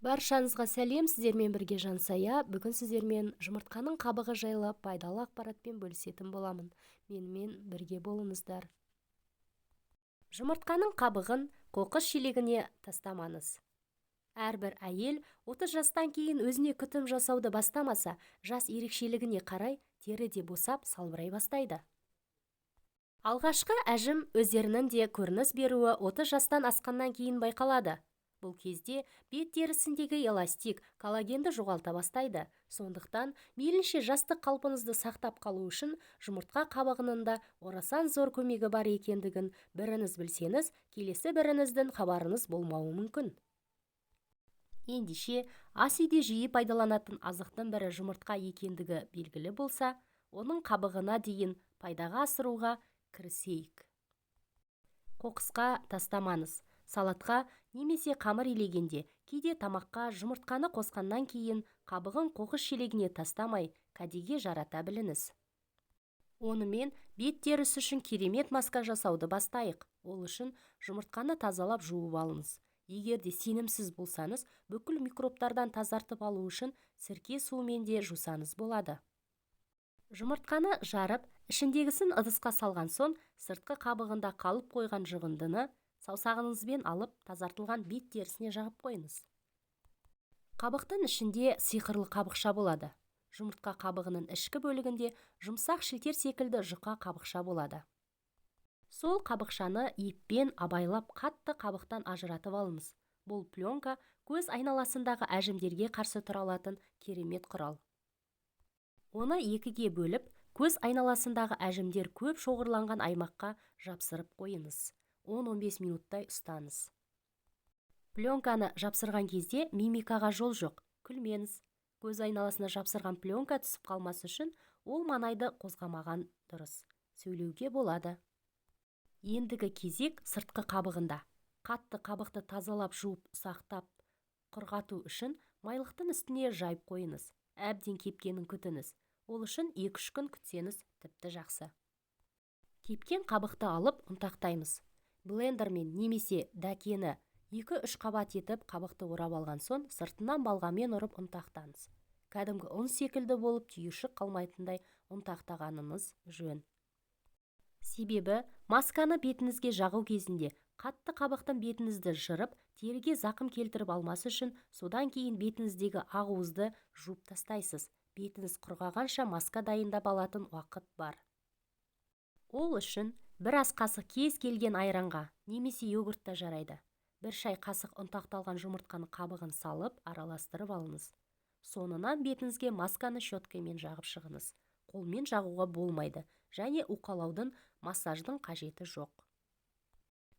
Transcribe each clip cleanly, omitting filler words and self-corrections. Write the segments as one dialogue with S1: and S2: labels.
S1: Баршаңызға сәлем, сіздермен бірге Жансая. Бүгін сіздермен жұмыртқаның қабығы жайлы пайдалы ақпаратпен бөлісетін боламын. Менімен бірге болыңыздар. Жұмыртқаның қабығын қоқыс шелегіне тастамаңыз. Әрбір әйел 30 жастан кейін өзіне күтім жасауды бастамаса, жас ерекшелігіне қарай теріде босап салбырай бастайды. Алғашқы әжім өздерінің де көрініс беруі 30 жастан асқаннан кейін байқалады. Бұл кезде бет терісіндегі эластик, коллагенді жоғалта бастайды. Сондықтан мейлінше жастық қалпыңызды сақтап қалу үшін жұмыртқа қабығының да орасан зор көмегі бар екендігін біріңіз білсеңіз, келесі біріңіздің хабарыңыз болмауы мүмкін. Ендеше, ас үйде жиі пайдаланатын азықтың бірі жұмыртқа екендігі белгілі болса, оның қабығына дейін пайдаға асыруға кірісейік. Қоқысқа тастамаңыз. Салатқа немесе қамыр илегенде, кейде тамаққа жұмыртқаны қосқаннан кейін қабығын қоқыс шелегіне тастамай, кәдеге жарата біліңіз. Онымен бет терісі үшін керемет маска жасауды бастайық. Ол үшін жұмыртқаны тазалап жуып алыңыз. Егер де сенімсіз болсаңыз, бүкіл микробтардан тазартып алу үшін сірке суымен де жусаңыз болады. Жұмыртқаны жарып, ішіндегісін ыдысқа салған соң, сыртқы қабығында қалып қойған жұғындыны саусағыңызбен алып, тазартылған бет терісіне жағып қойыңыз. Қабықтың ішінде сиқырлы қабықша болады. Жұмыртқа қабығының ішкі бөлігінде жұмсақ шілтер секілді жұқа қабықша болады. Сол қабықшаны еппен абайлап қатты қабықтан ажыратып алыңыз. Бұл пленка көз айналасындағы әжімдерге қарсы тұра алатын керемет құрал. Оны екіге бөліп, көз айналасындағы әжімдер көп шоғырланған аймаққа жапсырып қойыңыз. 10-15 минуттай ұстаңыз. Пленканы жапсырған кезде мимикаға жол жоқ, күлмеңіз. Көз айналасына жапсырған пленка түсіп қалмасы үшін ол маңайды қозғамаған дұрыс. Сөйлеуге болады. Ендігі кезек сыртқы қабығында. Қатты қабықты тазалап жуып сақтап құрғату үшін майлықтың үстіне жайып қойыңыз. Әбден кепкенін күтіңіз. Ол үшін 2-3 күн күтсеңіз тіпті жақсы. Кепкен қабықты алып ұнтақтаймыз. Блендермен немесе дәкені 2-3 қабат етіп қабықты орап алған соң, сыртынан балғамен ұрып ұнтақтаңыз. Кәдімгі ұн секілді болып түйіршік қалмайтындай ұнтақтағаныңыз жөн. Себебі масканы бетіңізге жағу кезінде қатты қабықтың бетіңізді жырып, теріге зақым келтіріп алмасы үшін содан кейін бетіңіздегі ақуызды жуып тастайсыз. Бетіңіз құрғағанша маска дайындап алатын уақыт бар. Ол үшін бір ас қасық кез келген айранға немесе йогуртта жарайды. Бір шай қасық ұнтақталған жұмыртқаны қабығын салып, араластырып алыңыз. Соңынан бетіңізге масканы щеткамен жағып шығыңыз. Қолмен жағуға болмайды және уқалаудың, массаждың қажеті жоқ.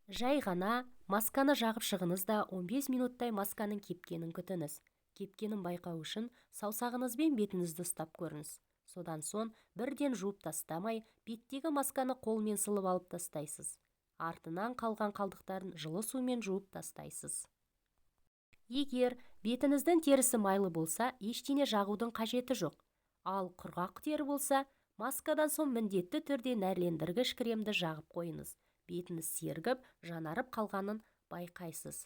S1: Жай ғана масканы жағып шығыңыз да 15 минуттай масканың кепкенін күтіңіз. Кепкенін байқау үшін саусағыңызбен бетіңізді ұстап көріңіз. Содан соң бірден жуып тастамай, беттегі масканы қолмен сылып алып тастайсыз. Артынан қалған қалдықтарын жылы сумен жуып тастайсыз. Егер бетіңіздің терісі майлы болса, ештеңе жағудың қажеті жоқ. Ал құрғақ тері болса, маскадан соң міндетті түрде нәрлендіргіш кремді жағып қойыңыз. Бетіңіз сергіп, жанарып қалғанын байқайсыз.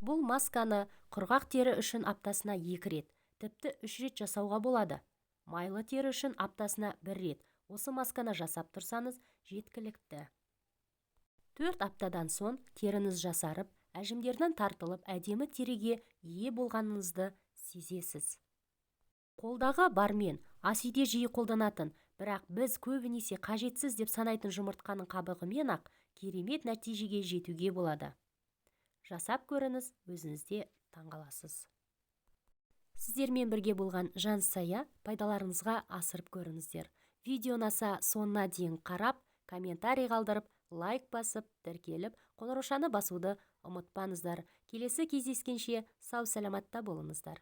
S1: Бұл масканы құрғақ тері үшін аптасына 2 рет, тіпті 3 рет жасауға болады. Майлы тері үшін аптасына 1 рет. Осы масканы жасап тұрсаңыз жеткілікті. 4 аптадан соң теріңіз жасарып, әжімдердің тартылып, әдемі теріге ие болғаныңызды сезесіз. Қолдағы бармен ас үйде жиі қолданатын, бірақ біз көбінесе қажетсіз деп санайтын жұмыртқаның қабығымен ақ керемет нәтижеге жетуге болады. Жасап көріңіз, өзіңізде таңғаласыз. Сіздермен бірге болған Жансая, пайдаларыңызға асырып көріңіздер. Видео ұнаса соңына дейін қарап, комментарий қалдырып, лайк басып, тіркеліп, қоңыраушаны басуды ұмытпаңыздар. Келесі кездескенше сау саламатта болыңыздар.